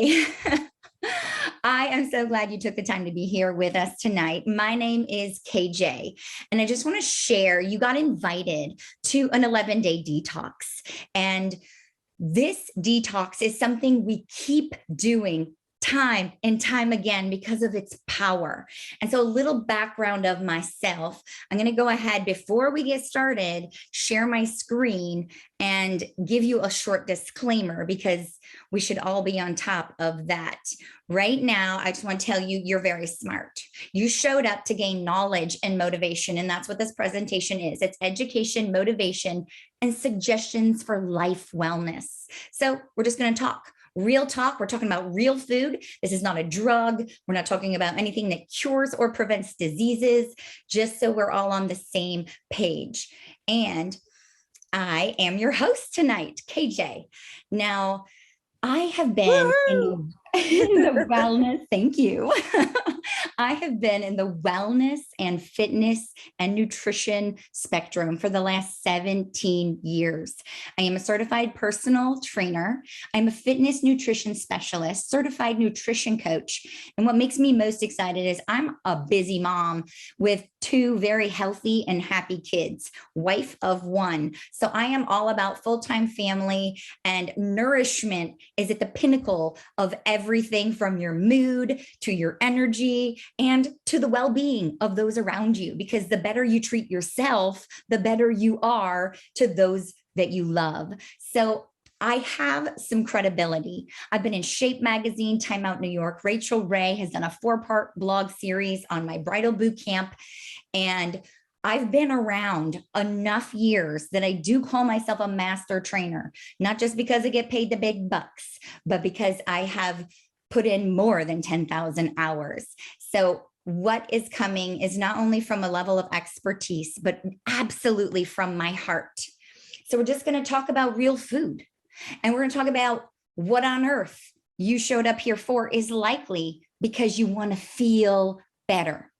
Hi. I am so glad you took the time to be here with us tonight. My name is KJ, and I just want to share you got invited to an 11-day detox. And this detox is something we keep doing time and time again because of its power. And so a little background of myself, I'm going to go ahead before we get started, share my screen and give you a short disclaimer because we should all be on top of that. Right now, I just want to tell you, you're very smart. You showed up to gain knowledge and motivation, and that's what this presentation is. It's education, motivation, and suggestions for life wellness. So we're just going to talk. Real talk. We're talking about real food. This is not a drug. We're not talking about anything that cures or prevents diseases, just so we're all on the same page. And I am your host tonight, KJ. Now, I have been in the wellness, thank you. I have been in the wellness and fitness and nutrition spectrum for the last 17 years. I am a certified personal trainer. I'm a fitness nutrition specialist, certified nutrition coach. And what makes me most excited is I'm a busy mom with 2 very healthy and happy kids, wife of 1. So I am all about full-time family, and nourishment is at the pinnacle of everything from your mood to your energy and to the well-being of those around you, because the better you treat yourself, the better you are to those that you love. So I have some credibility. I've been in Shape Magazine, Time Out New York. Rachel Ray has done a 4-part blog series on my bridal boot camp. And I've been around enough years that I do call myself a master trainer, not just because I get paid the big bucks, but because I have put in more than 10,000 hours. So what is coming is not only from a level of expertise, but absolutely from my heart. So we're just going to talk about real food. And we're going to talk about what on earth you showed up here for is likely because you want to feel better.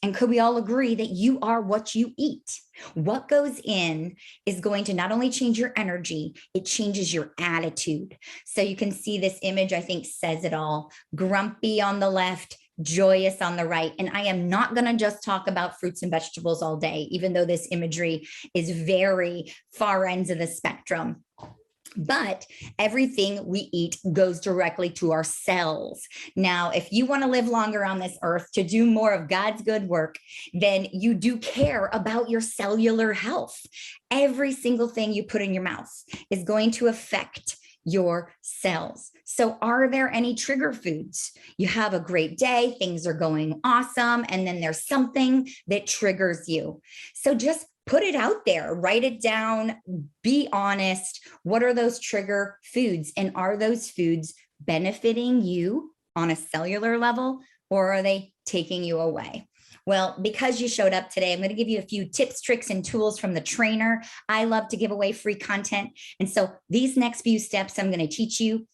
And could we all agree that you are what you eat? What goes in is going to not only change your energy, it changes your attitude. So you can see this image, I think, says it all. Grumpy on the left, joyous on the right. And I am not going to just talk about fruits and vegetables all day, even though this imagery is very far ends of the spectrum. But everything we eat goes directly to our cells. Now, if you want to live longer on this earth to do more of God's good work, then you do care about your cellular health. Every single thing you put in your mouth is going to affect your cells. So are there any trigger foods? You have a great day, things are going awesome, and then there's something that triggers you. So just put it out there, write it down, be honest. What are those trigger foods? And are those foods benefiting you on a cellular level, or are they taking you away? Well, because you showed up today, I'm going to give you a few tips, tricks, and tools from the trainer. I love to give away free content. And so these next few steps I'm going to teach you,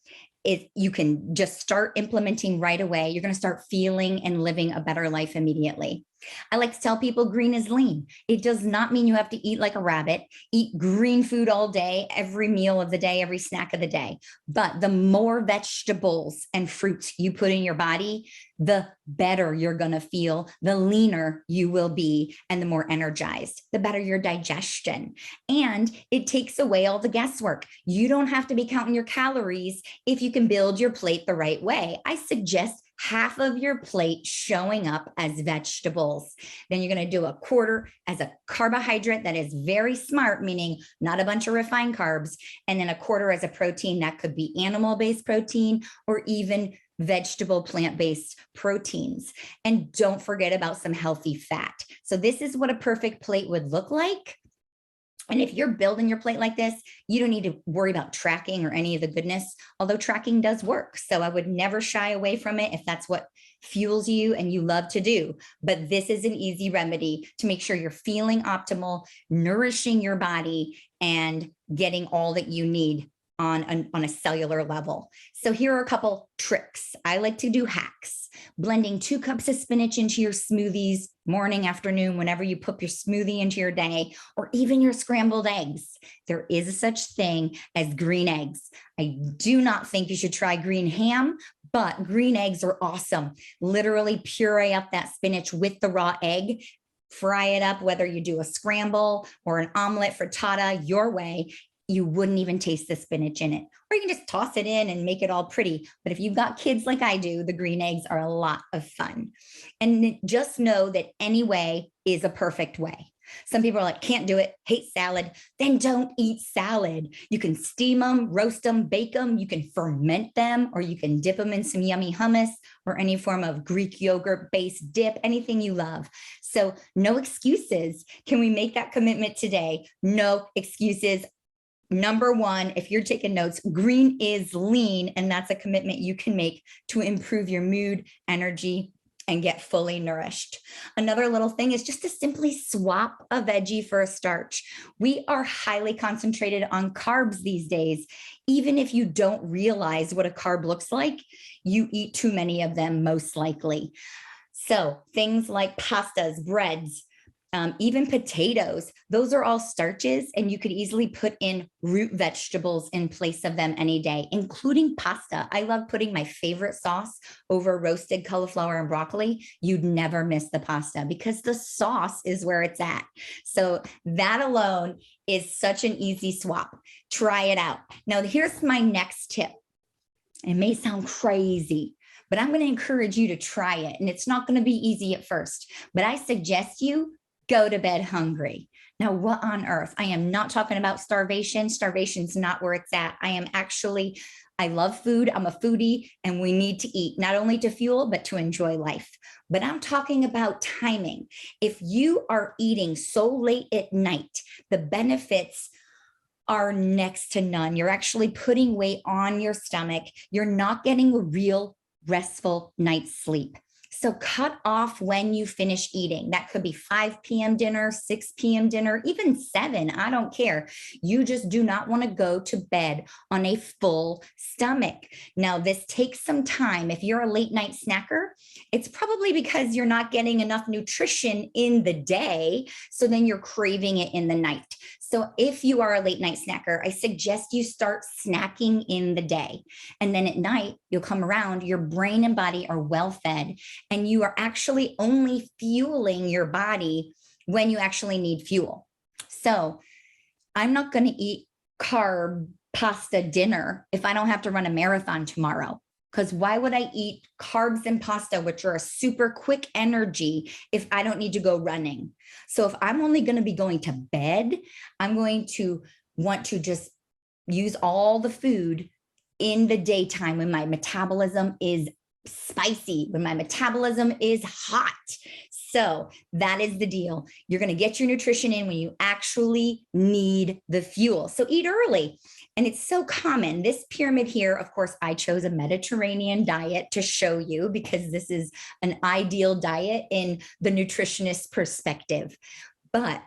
if you can just start implementing right away, you're going to start feeling and living a better life immediately. I like to tell people green is lean. It does not mean you have to eat like a rabbit, eat green food all day, every meal of the day, every snack of the day. But the more vegetables and fruits you put in your body, the better you're going to feel, the leaner you will be, and the more energized, the better your digestion. And it takes away all the guesswork. You don't have to be counting your calories if you can build your plate the right way. I suggest half of your plate showing up as vegetables. Then you're going to do a quarter as a carbohydrate that is very smart, meaning not a bunch of refined carbs, and then a quarter as a protein that could be animal-based protein or even vegetable plant-based proteins. And don't forget about some healthy fat. So this is what a perfect plate would look like. And if you're building your plate like this, you don't need to worry about tracking or any of the goodness, although tracking does work. So I would never shy away from it if that's what fuels you and you love to do. But this is an easy remedy to make sure you're feeling optimal, nourishing your body, and getting all that you need on a cellular level. So here are a couple tricks. I like to do hacks. Blending 2 cups of spinach into your smoothies, morning, afternoon, whenever you put your smoothie into your day, or even your scrambled eggs. There is a such thing as green eggs. I do not think you should try green ham, but green eggs are awesome. Literally puree up that spinach with the raw egg, fry it up, whether you do a scramble or an omelet frittata, your way. You wouldn't even taste the spinach in it. Or you can just toss it in and make it all pretty. But if you've got kids like I do, the green eggs are a lot of fun. And just know that any way is a perfect way. Some people are like, can't do it, hate salad. Then don't eat salad. You can steam them, roast them, bake them. You can ferment them, or you can dip them in some yummy hummus or any form of Greek yogurt based dip, anything you love. So no excuses. Can we make that commitment today? No excuses. Number one, if you're taking notes, green is lean, and that's a commitment you can make to improve your mood, energy, and get fully nourished. Another little thing is just to simply swap a veggie for a starch. We are highly concentrated on carbs these days. Even if you don't realize what a carb looks like, you eat too many of them most likely. So things like pastas, breads, even potatoes, those are all starches, and you could easily put in root vegetables in place of them any day, including pasta. I love putting my favorite sauce over roasted cauliflower and broccoli. You'd never miss the pasta because the sauce is where it's at. So that alone is such an easy swap. Try it out. Now, here's my next tip. It may sound crazy, but I'm going to encourage you to try it. And it's not going to be easy at first, but I suggest you go to bed hungry. Now, what on earth? I am not talking about starvation. Starvation's not where it's at. I love food. I'm a foodie, and we need to eat, not only to fuel, but to enjoy life. But I'm talking about timing. If you are eating so late at night, the benefits are next to none. You're actually putting weight on your stomach. You're not getting a real restful night's sleep. So cut off when you finish eating. That could be 5 p.m. dinner, 6 p.m. dinner, even 7. I don't care. You just do not want to go to bed on a full stomach. Now, this takes some time. If you're a late night snacker, it's probably because you're not getting enough nutrition in the day. So then you're craving it in the night. So if you are a late night snacker, I suggest you start snacking in the day. And then at night, you'll come around, your brain and body are well fed, and you are actually only fueling your body when you actually need fuel. So I'm not going to eat carb pasta dinner if I don't have to run a marathon tomorrow. Because why would I eat carbs and pasta, which are a super quick energy, if I don't need to go running? So if I'm only going to be going to bed, I'm going to want to just use all the food in the daytime when my metabolism is spicy, when my metabolism is hot. So that is the deal. You're going to get your nutrition in when you actually need the fuel. So eat early. And it's so common. This pyramid here, of course, I chose a Mediterranean diet to show you because this is an ideal diet in the nutritionist perspective. But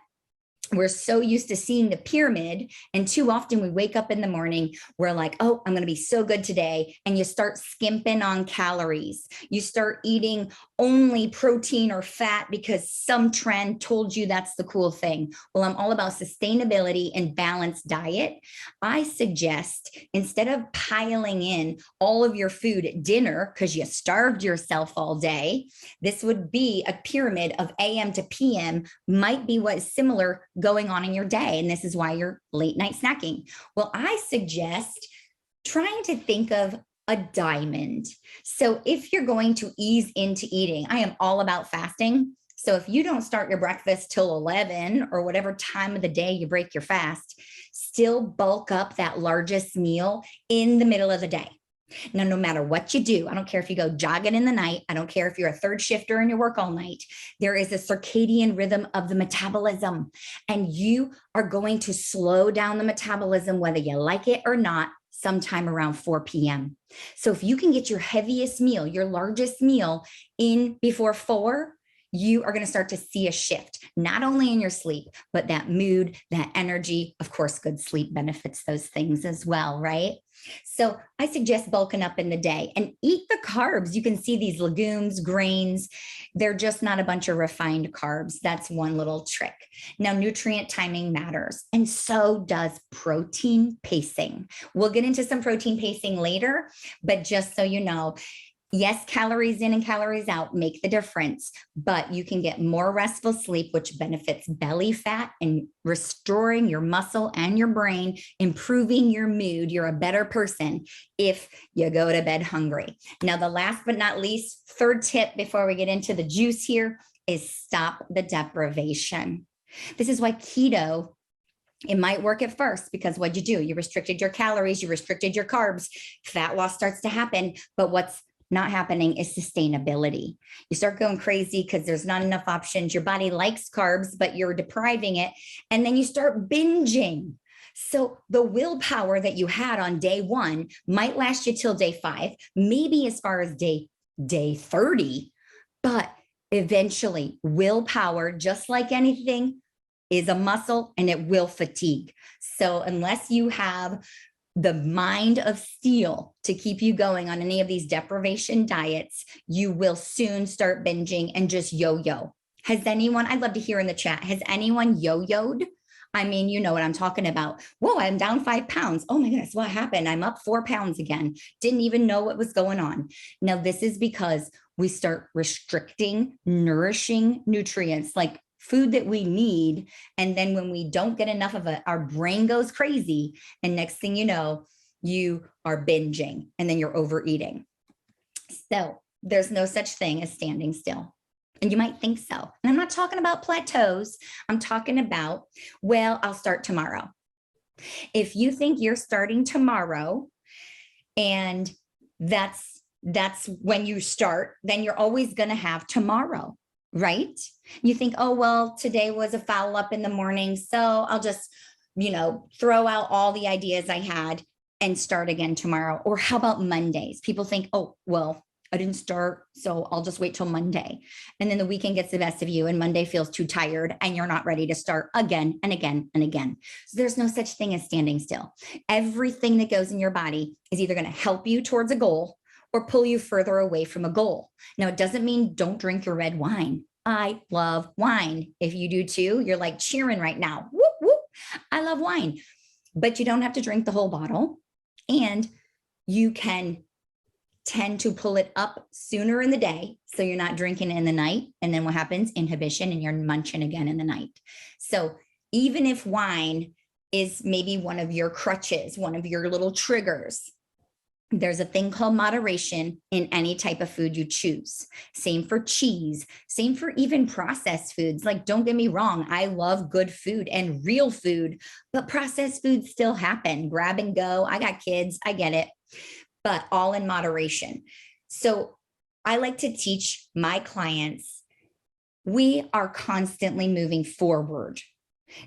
we're so used to seeing the pyramid, and too often we wake up in the morning, we're like, oh, I'm going to be so good today. And you start skimping on calories. You start eating only protein or fat because some trend told you that's the cool thing. Well, I'm all about sustainability and balanced diet. I suggest instead of piling in all of your food at dinner because you starved yourself all day, this would be a pyramid of AM to PM, might be what is similar going on in your day. And this is why you're late night snacking. Well, I suggest trying to think of a diamond. So if you're going to ease into eating, I am all about fasting. So if you don't start your breakfast till 11 or whatever time of the day you break your fast, still bulk up that largest meal in the middle of the day. Now, no matter what you do, I don't care if you go jogging in the night, I don't care if you're a third shifter and you work all night, there is a circadian rhythm of the metabolism, and you are going to slow down the metabolism, whether you like it or not, sometime around 4 p.m. So if you can get your heaviest meal, your largest meal in before 4, you are going to start to see a shift, not only in your sleep, but that mood, that energy. Of course, good sleep benefits those things as well, right? So I suggest bulking up in the day and eat the carbs. You can see these legumes, grains. They're just not a bunch of refined carbs. That's one little trick. Now, nutrient timing matters, and so does protein pacing. We'll get into some protein pacing later, but just so you know, yes, calories in and calories out make the difference, but you can get more restful sleep, which benefits belly fat and restoring your muscle and your brain, improving your mood. You're a better person if you go to bed hungry. Now, the last but not least, third tip before we get into the juice here is stop the deprivation. This is why keto, it might work at first because what'd you do? You restricted your calories, you restricted your carbs, fat loss starts to happen, but what's not happening is sustainability. You start going crazy because there's not enough options. Your body likes carbs, but you're depriving it. And then you start binging. So the willpower that you had on day one might last you till day 5, maybe as far as day 30, but eventually willpower, just like anything, is a muscle and it will fatigue. So unless you have the mind of steel to keep you going on any of these deprivation diets, you will soon start binging and just yo-yo. Has anyone, I'd love to hear in the chat, has anyone yo-yoed? I mean, you know what I'm talking about. Whoa, I'm down 5 pounds. Oh my goodness, what happened? I'm up 4 pounds again. Didn't even know what was going on. Now, this is because we start restricting nourishing nutrients like food that we need. And then when we don't get enough of it, our brain goes crazy. And next thing you know, you are binging and then you're overeating. So there's no such thing as standing still. And you might think so. And I'm not talking about plateaus. I'm talking about, well, I'll start tomorrow. If you think you're starting tomorrow and that's when you start, then you're always going to have tomorrow. Right? You think, oh, well, today was a foul up in the morning, so I'll just, throw out all the ideas I had and start again tomorrow. Or how about Mondays? People think, oh, well, I didn't start, so I'll just wait till Monday. And then the weekend gets the best of you and Monday feels too tired and you're not ready to start again and again and again. So there's no such thing as standing still. Everything that goes in your body is either going to help you towards a goal or pull you further away from a goal. Now, it doesn't mean don't drink your red wine. I love wine. If you do too, you're like cheering right now. Whoop, whoop. I love wine, but you don't have to drink the whole bottle. And you can tend to pull it up sooner in the day. So you're not drinking in the night. And then what happens? Inhibition, and you're munching again in the night. So even if wine is maybe one of your crutches, one of your little triggers, there's a thing called moderation in any type of food you choose. Same for cheese, same for even processed foods. Like, don't get me wrong, I love good food and real food, but processed foods still happen. Grab and go. I got kids, I get it, but all in moderation. So I like to teach my clients, we are constantly moving forward.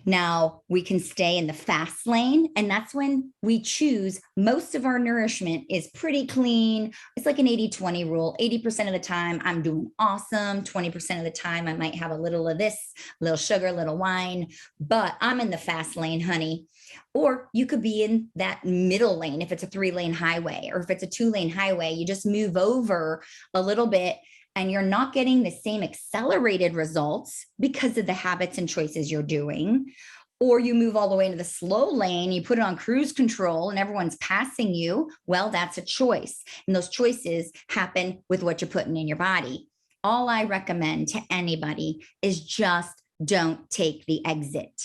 Now we can stay in the fast lane, and that's when we choose most of our nourishment is pretty clean. It's like an 80-20 rule. 80% of the time I'm doing awesome. 20% of the time I might have a little of this, a little sugar, a little wine, but I'm in the fast lane, honey. Or you could be in that middle lane if it's a 3-lane highway, or if it's a 2-lane highway, you just move over a little bit and you're not getting the same accelerated results because of the habits and choices you're doing. Or you move all the way into the slow lane, you put it on cruise control and everyone's passing you. Well, that's a choice. And those choices happen with what you're putting in your body. All I recommend to anybody is just don't take the exit.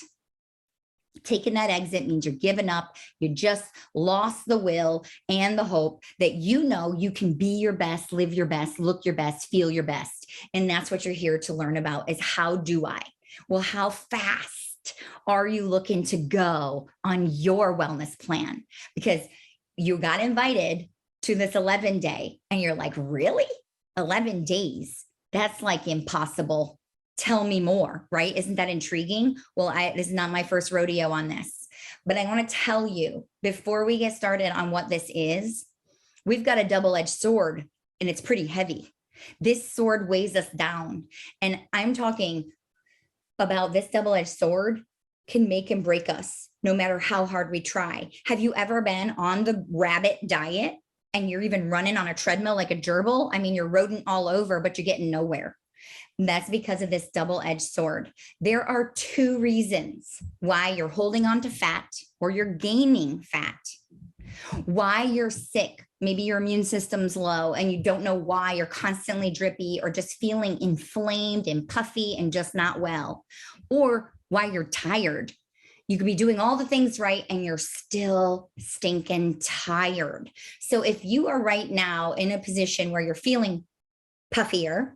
Taking that exit means you're giving up. You just lost the will and the hope that you can be your best, live your best, look your best, feel your best. And that's what you're here to learn about is how do I? Well, how fast are you looking to go on your wellness plan? Because you got invited to this 11-day and you're like, really? 11 days? That's like impossible. Tell me more, right? Isn't that intriguing? Well, this is not my first rodeo on this, but I want to tell you before we get started on what this is, we've got a double-edged sword and it's pretty heavy This sword weighs us down. And I'm talking about this double-edged sword can make and break us no matter how hard we try. Have you ever been on the rabbit diet and you're even running on a treadmill like a gerbil? I mean, you're rodent all over, but you're getting nowhere. And that's because of this double-edged sword. There are two reasons why you're holding on to fat or you're gaining fat. Why you're sick. Maybe your immune system's low and you don't know why. You're constantly drippy or just feeling inflamed and puffy and just not well. Or why you're tired. You could be doing all the things right and you're still stinking tired. So if you are right now in a position where you're feeling puffier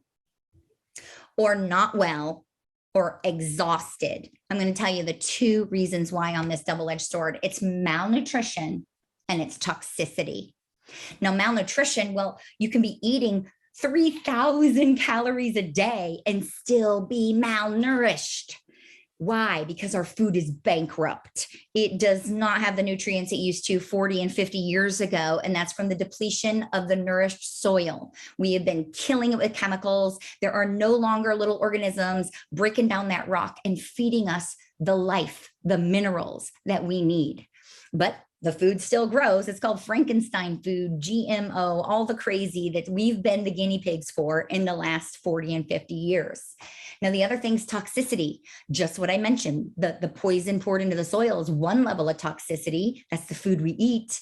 or not well or exhausted, I'm going to tell you the two reasons why on this double-edged sword. It's malnutrition and it's toxicity. Now, malnutrition, well, you can be eating 3,000 calories a day and still be malnourished. Why? Because our food is bankrupt. It does not have the nutrients it used to 40 and 50 years ago. And that's from the depletion of the nourished soil. We have been killing it with chemicals. There are no longer little organisms breaking down that rock and feeding us the life, the minerals that we need. But the food still grows. It's called Frankenstein food, GMO, all the crazy that we've been the guinea pigs for in the last 40 and 50 years. Now, the other thing's toxicity, just what I mentioned, the poison poured into the soil is one level of toxicity. That's the food we eat,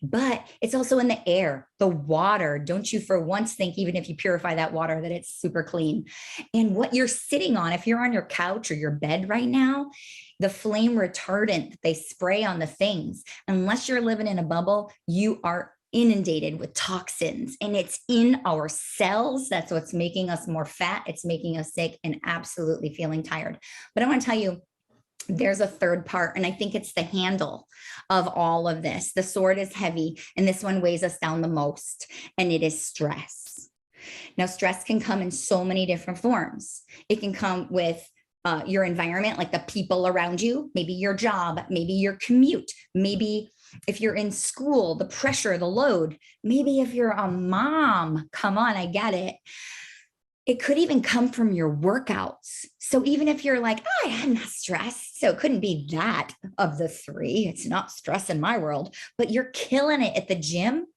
but it's also in the air, the water. Don't you for once think, even if you purify that water, that it's super clean. And what you're sitting on, if you're on your couch or your bed right now, the flame retardant that they spray on the things, unless you're living in a bubble, you are inundated with toxins and it's in our cells. That's what's making us more fat. It's making us sick and absolutely feeling tired. But I want to tell you, there's a third part, and I think it's the handle of all of this. The sword is heavy, and this one weighs us down the most, and it is stress. Now, stress can come in so many different forms. It can come with your environment, like the people around you, maybe your job, maybe your commute, maybe if you're in school, the pressure, the load, maybe if you're a mom, come on, I get it. It could even come from your workouts. So even if you're like, oh, I'm not stressed, so it couldn't be that of the three. It's not stress in my world, but you're killing it at the gym.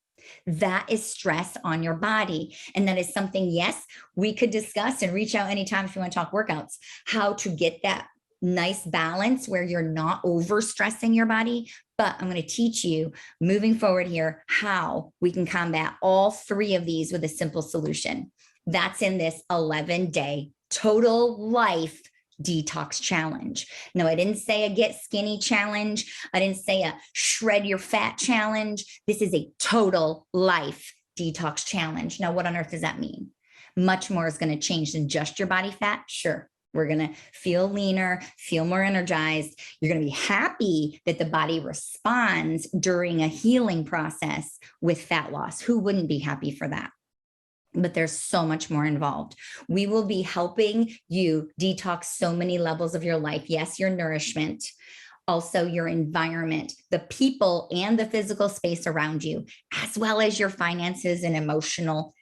That is stress on your body. And that is something, yes, we could discuss and reach out anytime if you want to talk workouts, how to get that nice balance where you're not over stressing your body. But I'm going to teach you moving forward here how we can combat all three of these with a simple solution. That's in this 11-day total life detox challenge. No, I didn't say a get skinny challenge. I didn't say a shred your fat challenge. This is a total life detox challenge. Now, what on earth does that mean? Much more is going to change than just your body fat. Sure. We're going to feel leaner, feel more energized. You're going to be happy that the body responds during a healing process with fat loss. Who wouldn't be happy for that? But there's so much more involved. We will be helping you detox so many levels of your life. Yes, your nourishment, also your environment, the people and the physical space around you, as well as your finances and emotional.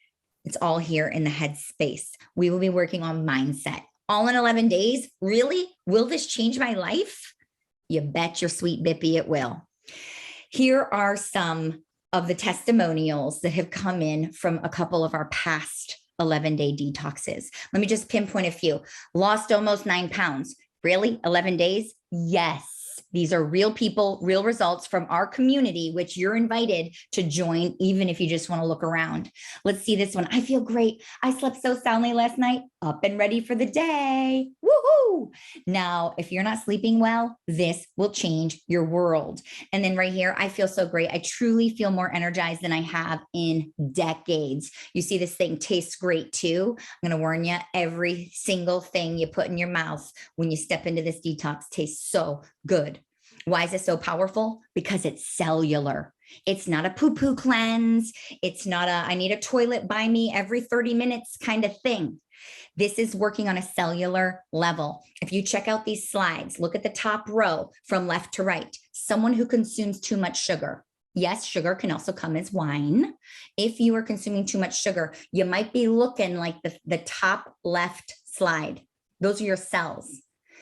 It's all here in the head space. We will be working on mindset. All in 11 days. Really? Will this change my life? You bet your sweet bippy it will. Here are some of the testimonials that have come in from a couple of our past 11-day detoxes. Let me just pinpoint a few. Lost almost 9 pounds. Really? 11 days? Yes. These are real people, real results from our community, which you're invited to join, even if you just want to look around. Let's see this one. I feel great. I slept so soundly last night, up and ready for the day. Woohoo! Now, if you're not sleeping well, this will change your world. And then right here, I feel so great. I truly feel more energized than I have in decades. You see, this thing tastes great too. I'm going to warn you, every single thing you put in your mouth when you step into this detox tastes so good. Why is it so powerful? Because it's cellular. It's not a poo-poo cleanse. It's not a, I need a toilet by me every 30 minutes kind of thing. This is working on a cellular level. If you check out these slides, look at the top row from left to right. Someone who consumes too much sugar. Yes, sugar can also come as wine. If you are consuming too much sugar, you might be looking like the top left slide. Those are your cells.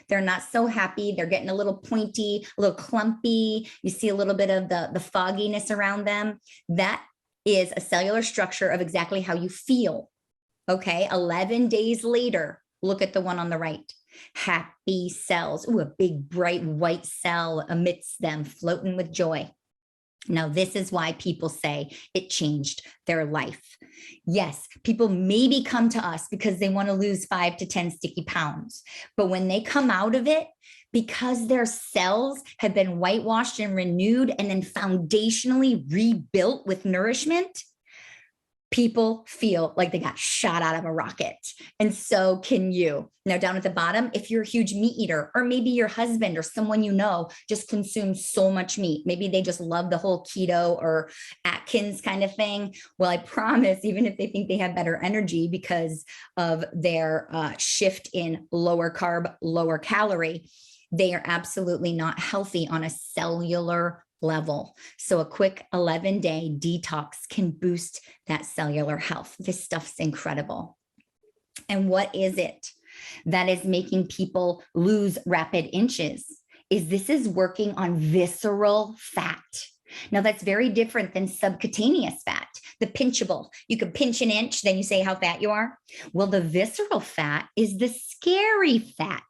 They're not so happy. They're getting a little pointy, a little clumpy. You see a little bit of the fogginess around them. That is a cellular structure of exactly how you feel. Okay, 11 days later, look at the one on the right. Happy cells. Ooh, a big bright white cell amidst them, floating with joy. Now, this is why people say it changed their life. Yes, people maybe come to us because they want to lose 5 to 10 sticky pounds. But when they come out of it, because their cells have been whitewashed and renewed and then foundationally rebuilt with nourishment, people feel like they got shot out of a rocket. And so can you. Now, down at the bottom, if you're a huge meat eater, or maybe your husband or someone you know just consumes so much meat, maybe they just love the whole keto or Atkins kind of thing. Well, I promise, even if they think they have better energy because of their shift in lower carb, lower calorie, they are absolutely not healthy on a cellular level. So a quick 11-day detox can boost that cellular health. This stuff's incredible. And what is it that is making people lose rapid inches? This is working on visceral fat. Now, that's very different than subcutaneous fat, the pinchable. You can pinch an inch, then you say how fat you are. Well, the visceral fat is the scary fat.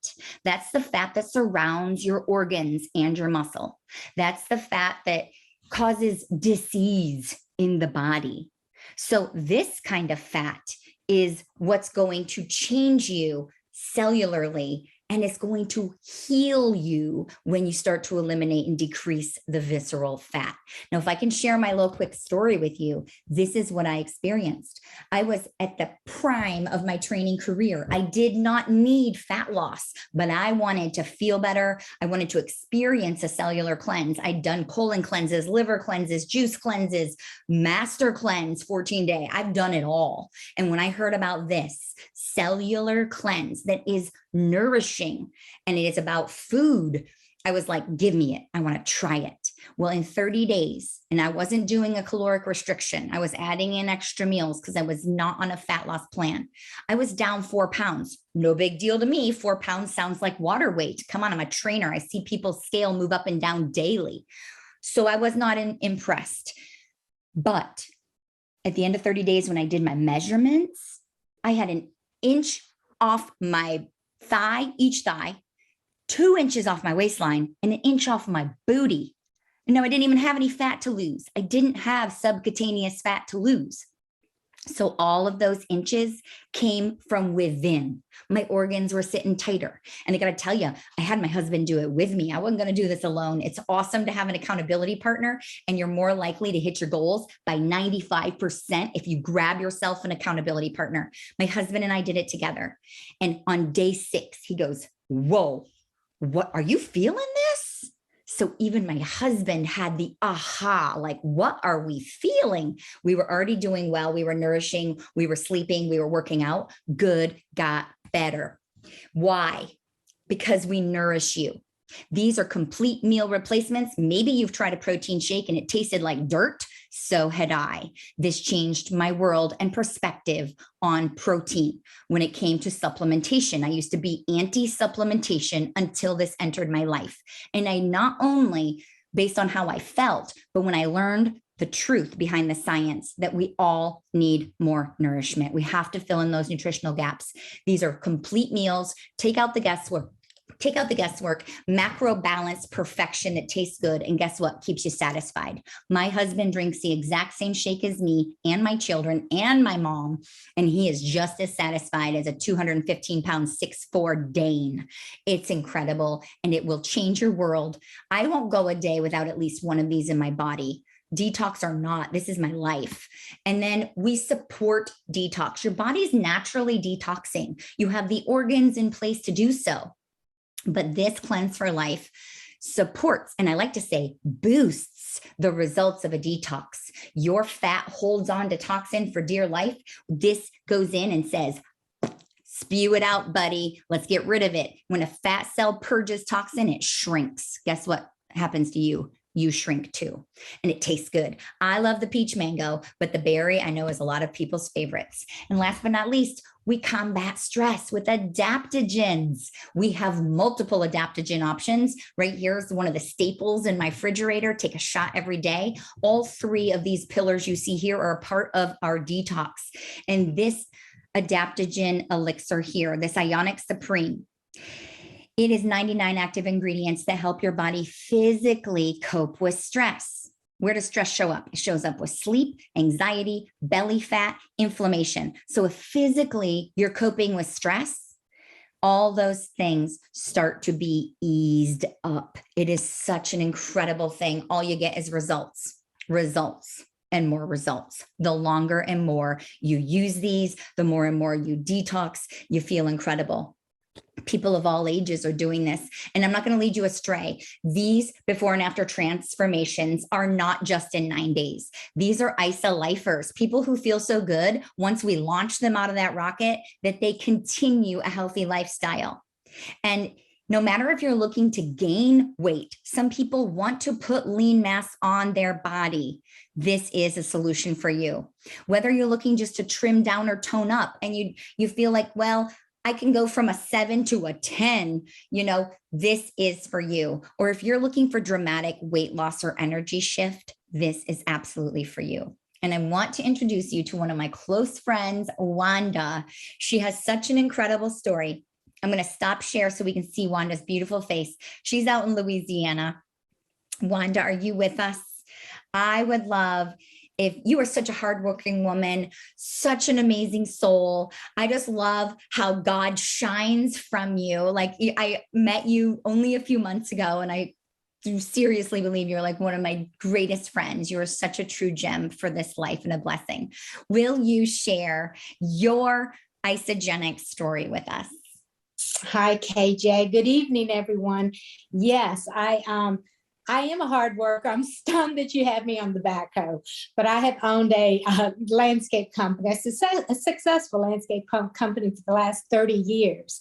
That's the fat that surrounds your organs and your muscle. That's the fat that causes disease in the body. So this kind of fat is what's going to change you cellularly, and it's going to heal you when you start to eliminate and decrease the visceral fat. Now, if I can share my little quick story with you, this is what I experienced. I was at the prime of my training career. I did not need fat loss, but I wanted to feel better. I wanted to experience a cellular cleanse. I'd done colon cleanses, liver cleanses, juice cleanses, master cleanse, 14-day. I've done it all. And when I heard about this cellular cleanse that is nourishing and it is about food, I was like, give me it. I want to try it. Well, in 30 days, and I wasn't doing a caloric restriction, I was adding in extra meals because I was not on a fat loss plan. I was down 4 pounds. No big deal to me. 4 pounds sounds like water weight. Come on, I'm a trainer. I see people's scale move up and down daily. So I was not impressed. But at the end of 30 days, when I did my measurements, I had an inch off my thigh, each thigh, 2 inches off my waistline, and an inch off my booty. No, I didn't even have any fat to lose. I didn't have subcutaneous fat to lose. So all of those inches came from within. My organs were sitting tighter. And I got to tell you, I had my husband do it with me. I wasn't going to do this alone. It's awesome to have an accountability partner, and you're more likely to hit your goals by 95% if you grab yourself an accountability partner. My husband and I did it together. And on day 6, he goes, whoa, what are you feeling this? So even my husband had the aha, like, what are we feeling? We were already doing well. We were nourishing, we were sleeping, we were working out. Good got better. Why? Because we nourish you. These are complete meal replacements. Maybe you've tried a protein shake and it tasted like dirt. So had I. This changed my world and perspective on protein when it came to supplementation. I used to be anti-supplementation until this entered my life. And I not only, based on how I felt, but when I learned the truth behind the science that we all need more nourishment. We have to fill in those nutritional gaps. These are complete meals. Take out the guesswork. Macro balance perfection that tastes good. And guess what? Keeps you satisfied. My husband drinks the exact same shake as me and my children and my mom. And he is just as satisfied as a 215-pound 6'4" Dane. It's incredible. And it will change your world. I won't go a day without at least one of these in my body. Detox or not, this is my life. And then we support detox. Your body's naturally detoxing. You have the organs in place to do so. But this Cleanse for Life supports, and I like to say boosts, the results of a detox. Your fat holds on to toxin for dear life. This goes in and says, spew it out, buddy. Let's get rid of it. When a fat cell purges toxin, it shrinks. Guess what happens to you? you shrink too. And it tastes good. I love the peach mango, but the berry I know is a lot of people's favorites. And last but not least, we combat stress with adaptogens. We have multiple adaptogen options. Right here is one of the staples in my refrigerator. Take a shot every day. All three of these pillars you see here are a part of our detox. And this adaptogen elixir here, this Ionic Supreme, it is 99 active ingredients that help your body physically cope with stress. Where does stress show up? It shows up with sleep, anxiety, belly fat, inflammation. So if physically you're coping with stress, all those things start to be eased up. It is such an incredible thing. All you get is results, and more results. The longer and more you use these, the more and more you detox, you feel incredible. People of all ages are doing this. And I'm not going to lead you astray. These before and after transformations are not just in 9 days. These are ISA lifers, people who feel so good once we launch them out of that rocket that they continue a healthy lifestyle. And no matter if you're looking to gain weight, some people want to put lean mass on their body. This is a solution for you. Whether you're looking just to trim down or tone up and you feel like, well, I can go from a 7 to a 10, this is for you. Or if you're looking for dramatic weight loss or energy shift, this is absolutely for you. And I want to introduce you to one of my close friends, Wanda. She has such an incredible story. I'm going to stop share so we can see Wanda's beautiful face. She's out in Louisiana. Wanda, are you with us? I would love if you are such a hardworking woman, such an amazing soul. I just love how God shines from you. Like I met you only a few months ago, and I do seriously believe you're like one of my greatest friends. You are such a true gem for this life and a blessing. Will you share your Isagenix story with us? Hi, KJ. Good evening, everyone. Yes, I am a hard worker. I'm stunned that you have me on the backhoe, but I have owned a landscape company, a successful landscape company for the last 30 years.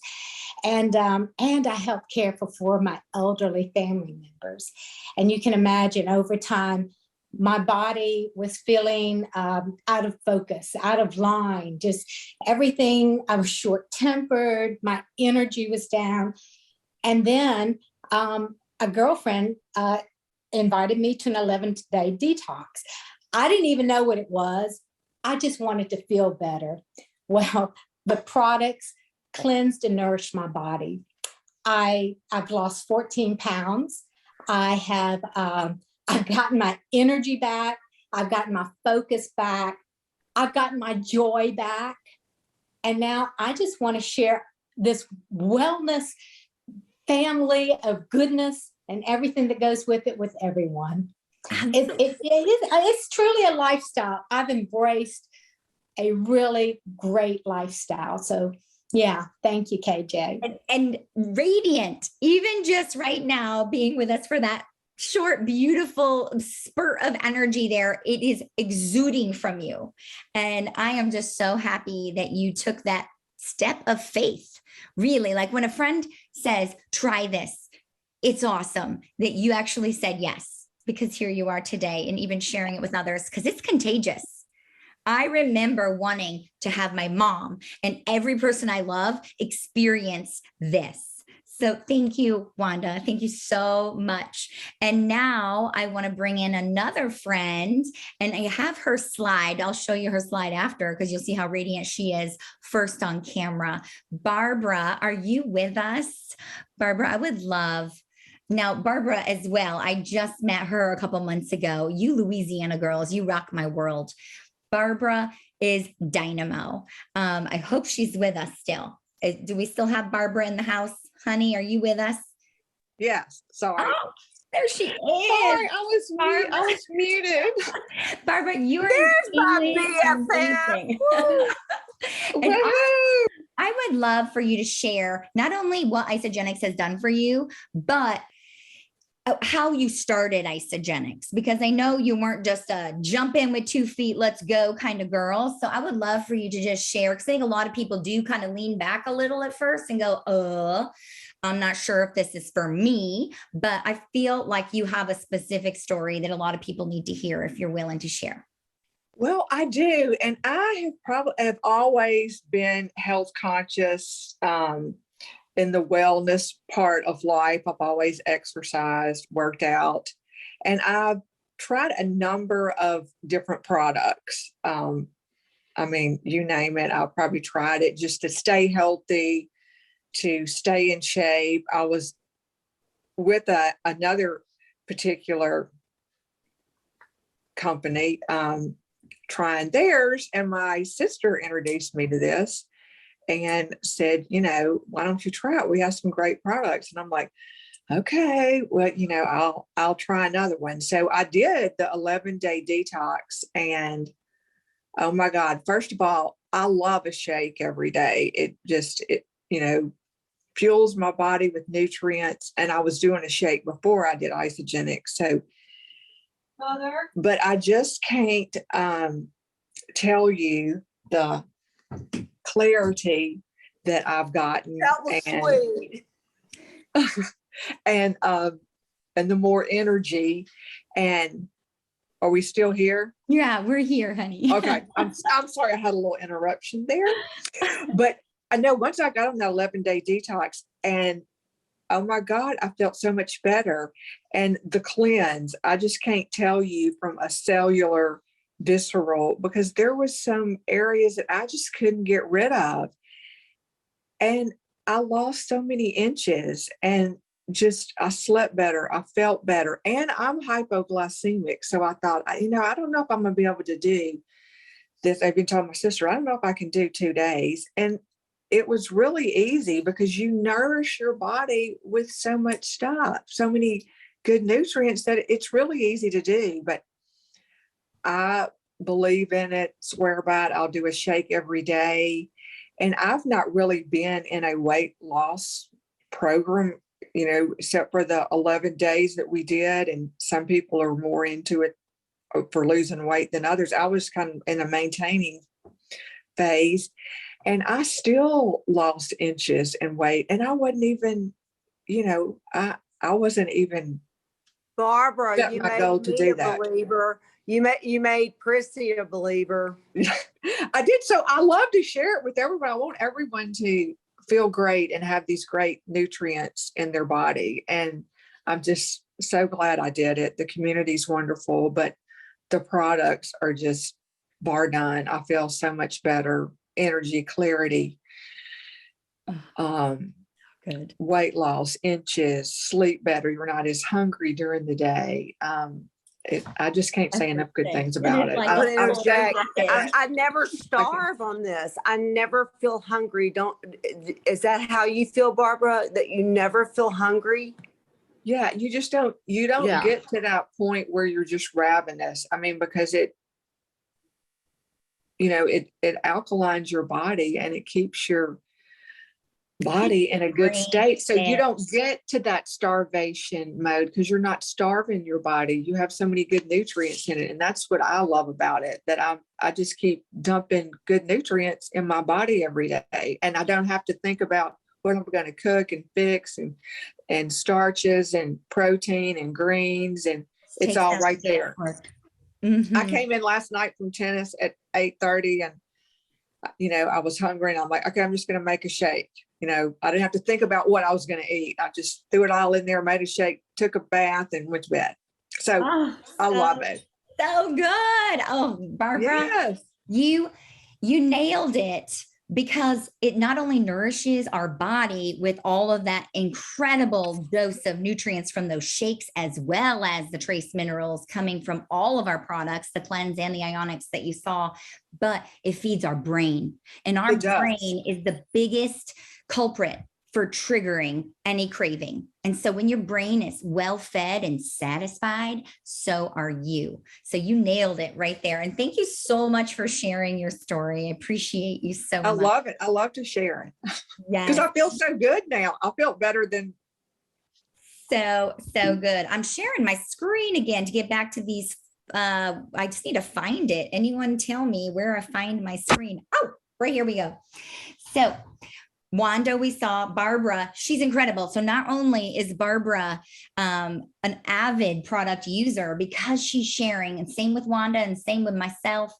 And I help care for 4 of my elderly family members. And you can imagine over time, my body was feeling out of focus, out of line, just everything. I was short-tempered. My energy was down. And then a girlfriend invited me to an 11-day detox. I didn't even know what it was. I just wanted to feel better. Well, the products cleansed and nourished my body. I've lost 14 pounds. I've gotten my energy back. I've gotten my focus back. I've gotten my joy back. And now I just want to share this wellness family of goodness and everything that goes with it with everyone. It's truly a lifestyle. I've embraced a really great lifestyle. So yeah, thank you, KJ. And radiant, even just right now being with us for that short, beautiful spurt of energy there, it is exuding from you. And I am just so happy that you took that step of faith. Really, like when a friend says, try this, it's awesome that you actually said yes, because here you are today and even sharing it with others because it's contagious. I remember wanting to have my mom and every person I love experience this. So thank you, Wanda. Thank you so much. And now I want to bring in another friend, and I have her slide. I'll show you her slide after because you'll see how radiant she is first on camera. Barbara, are you with us? Barbara, I would love. Now, Barbara as well, I just met her a couple months ago. You Louisiana girls, you rock my world. Barbara is dynamo. I hope she's with us still. Do we still have Barbara in the house? Honey, are you with us? Yes. Sorry. Oh, there she is. Sorry, I was muted. Barbara, you are amazing. I would love for you to share not only what Isagenix has done for you, but how you started Isagenix, because I know you weren't just a jump in with 2 feet, let's go kind of girl. So I would love for you to just share, because I think a lot of people do kind of lean back a little at first and go, I'm not sure if this is for me, but I feel like you have a specific story that a lot of people need to hear if you're willing to share. Well, I do. And I have always been health conscious in the wellness part of life. I've always exercised, worked out, and I've tried a number of different products. I mean, you name it, I've probably tried it just to stay healthy, to stay in shape. I was with another particular company trying theirs, and my sister introduced me to this and said, why don't you try it? We have some great products. And I'm like, okay, well, I'll try another one. So I did the 11-day detox, and oh my God, first of all, I love a shake every day. It fuels my body with nutrients. And I was doing a shake before I did Isagenix. So, but I just can't tell you the clarity that I've gotten. That was sweet. and the more energy. And are we still here? Yeah, we're here, honey. Okay. I'm sorry I had a little interruption there. But I know once I got on that 11-day detox, and oh my God, I felt so much better. And the cleanse, I just can't tell you from a cellular, visceral, because there was some areas that I just couldn't get rid of. And I lost so many inches, and I slept better. I felt better. And I'm hypoglycemic. So I thought, I don't know if I'm going to be able to do this. I've been telling my sister, I don't know if I can do 2 days. And it was really easy because you nourish your body with so much stuff, so many good nutrients that it's really easy to do. But I believe in it, swear by it. I'll do a shake every day. And I've not really been in a weight loss program, except for the 11 days that we did. And some people are more into it for losing weight than others. I was kind of in a maintaining phase, and I still lost inches in weight. And I wasn't even, I wasn't even Barbara, you my made goal to me do a that. believer. You made Prissy a believer. I did. So I love to share it with everyone. I want everyone to feel great and have these great nutrients in their body. And I'm just so glad I did it. The community's wonderful, but the products are just bar none. I feel so much better. Energy, clarity, Good. Weight loss, inches, sleep better. You're not as hungry during the day. I just can't say enough good things about it. Like I never starve on this. I never feel hungry. Is that how you feel, Barbara? That you never feel hungry? Yeah, you just don't get to that point where you're just ravenous. I mean, because it alkalines your body, and it keeps your body in a good state. So you don't get to that starvation mode because you're not starving your body. You have so many good nutrients in it. And that's what I love about it, that I just keep dumping good nutrients in my body every day. And I don't have to think about what I'm going to cook and fix and starches and protein and greens. And it's all right there. Mm-hmm. I came in last night from tennis at 8:30, and I was hungry, and I'm like, okay, I'm just going to make a shake. I didn't have to think about what I was going to eat. I just threw it all in there, made a shake, took a bath, and went to bed. So I love it. So good. Oh, Barbara, yes. You nailed it, because it not only nourishes our body with all of that incredible dose of nutrients from those shakes, as well as the trace minerals coming from all of our products, the cleanse and the ionics that you saw, but it feeds our brain. And our brain is the biggest culprit for triggering any craving. And so when your brain is well fed and satisfied, so are you. So you nailed it right there. And thank you so much for sharing your story. I appreciate you so much. I love it. I love to share it. Yes. Because I feel so good now. I feel better than. So good. I'm sharing my screen again to get back to these. I just need to find it. Anyone tell me where I find my screen? Oh, right here we go. So Wanda, we saw Barbara. She's incredible. So not only is Barbara an avid product user because she's sharing, and same with Wanda and same with myself,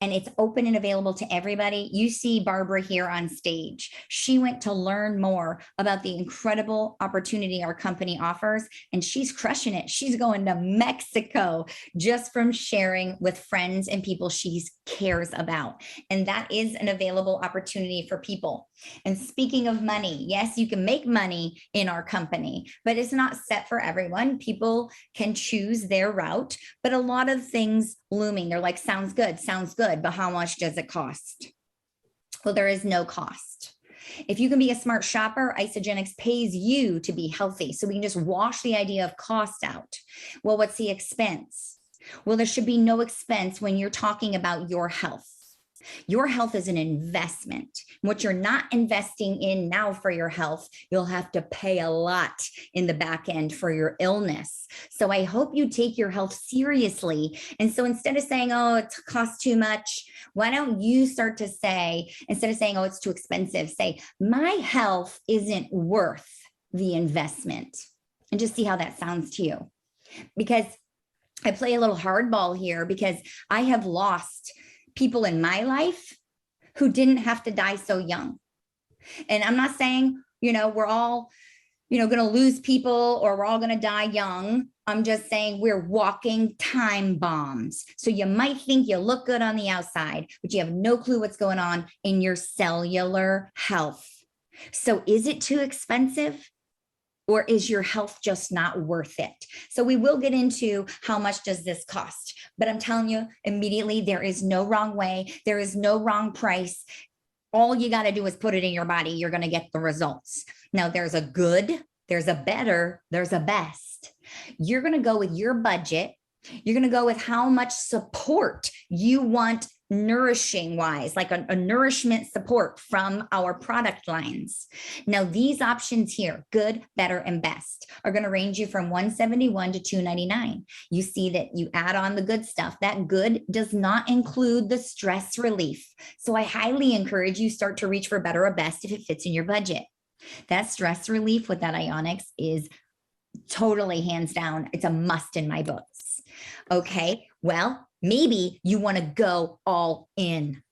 and it's open and available to everybody. You see Barbara here on stage. She went to learn more about the incredible opportunity our company offers, and she's crushing it. She's going to Mexico just from sharing with friends and people she cares about. And that is an available opportunity for people. And speaking of money, yes, you can make money in our company, but it's not set for everyone. People can choose their route, but a lot of things looming. They're like, sounds good, but how much does it cost? Well, there is no cost. If you can be a smart shopper, Isagenix pays you to be healthy. So we can just wash the idea of cost out. Well, what's the expense? Well, there should be no expense when you're talking about your health. Your health is an investment. What you're not investing in now for your health, you'll have to pay a lot in the back end for your illness. So I hope you take your health seriously. And so instead of saying, oh, it costs too much, why don't you start to say, instead of saying, oh, it's too expensive, say, my health isn't worth the investment. And just see how that sounds to you. Because I play a little hardball here because I have lost people in my life who didn't have to die so young. And I'm not saying, we're all, going to lose people or we're all going to die young. I'm just saying we're walking time bombs. So you might think you look good on the outside, but you have no clue what's going on in your cellular health. So is it too expensive? Or is your health just not worth it? So we will get into how much does this cost, but I'm telling you immediately, there is no wrong way. There is no wrong price. All you got to do is put it in your body. You're going to get the results. Now there's a good, there's a better, there's a best. You're going to go with your budget. You're going to go with how much support you want nourishing wise, like a nourishment support from our product lines. Now, these options here, good, better, and best, are going to range you from $171 to $299. You see that you add on the good stuff. That good does not include the stress relief. So I highly encourage you start to reach for better or best if it fits in your budget. That stress relief with that Ionix is totally hands down. It's a must in my books. Okay, well, maybe you want to go all in.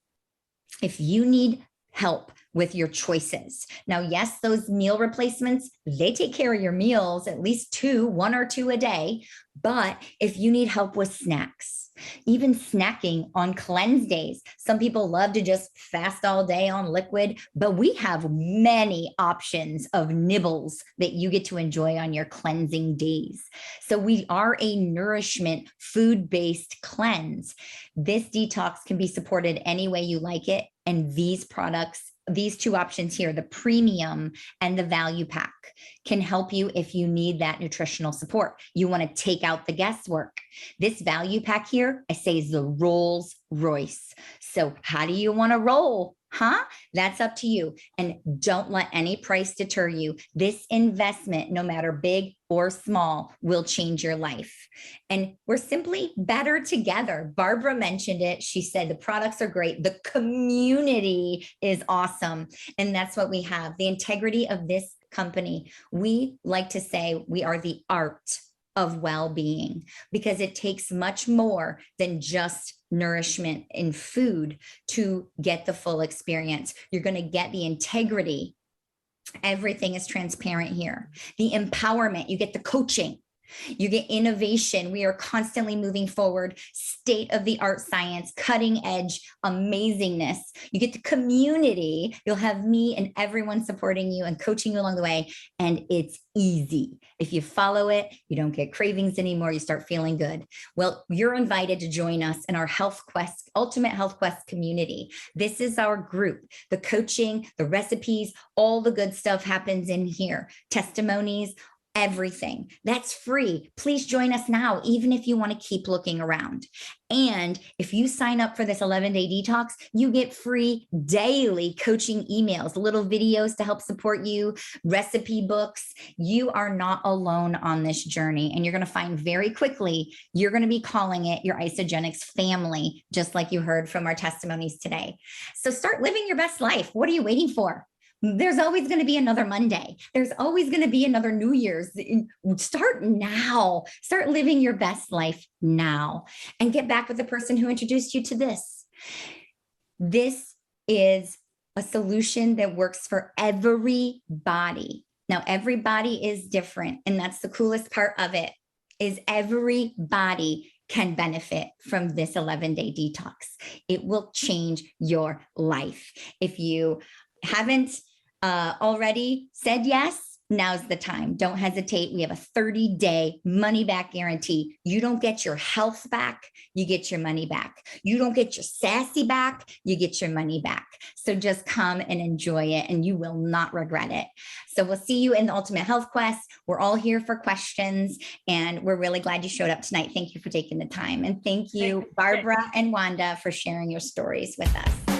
If you need help with your choices. Now, yes, those meal replacements, they take care of your meals, at least one or two a day. But if you need help with snacks, even snacking on cleanse days, some people love to just fast all day on liquid, but we have many options of nibbles that you get to enjoy on your cleansing days. So we are a nourishment food-based cleanse. This detox can be supported any way you like it. And these products, these two options here, the premium and the value pack, can help you if you need that nutritional support. You want to take out the guesswork. This value pack here, I say, is the Rolls Royce. So how do you want to roll? That's up to you. And don't let any price deter you. This investment, no matter big or small, will change your life. And we're simply better together. Barbara mentioned it. She said the products are great. The community is awesome. And that's what we have. The integrity of this company. We like to say we are the art of well-being, because it takes much more than just nourishment in food to get the full experience. You're going to get the integrity. Everything is transparent here. The empowerment, you get the coaching. You get innovation. We are constantly moving forward, state-of-the-art science, cutting edge amazingness. You get the community. You'll have me and everyone supporting you and coaching you along the way. And it's easy. If you follow it, you don't get cravings anymore. You start feeling good. Well, you're invited to join us in our Health Quest, Ultimate Health Quest community. This is our group. The coaching, the recipes, all the good stuff happens in here. Testimonies, everything. That's free. Please join us now, even if you want to keep looking around. And if you sign up for this 11-day detox, you get free daily coaching emails, little videos to help support you, recipe books. You are not alone on this journey. And you're going to find very quickly, you're going to be calling it your Isagenix family, just like you heard from our testimonies today. So start living your best life. What are you waiting for? There's always going to be another Monday. There's always going to be another New Year's. Start now. Start living your best life now and get back with the person who introduced you to this. This is a solution that works for everybody. Now, everybody is different. And that's the coolest part of it, is everybody can benefit from this 11-day detox. It will change your life. If you haven't already said yes, now's the time. Don't hesitate. We have a 30-day money back guarantee. You don't get your health back, you get your money back. You don't get your sassy back, you get your money back. So just come and enjoy it, and you will not regret it. So we'll see you in the Ultimate Health Quest. We're all here for questions, and we're really glad you showed up tonight. Thank you for taking the time. And thank you, Barbara and Wanda, for sharing your stories with us.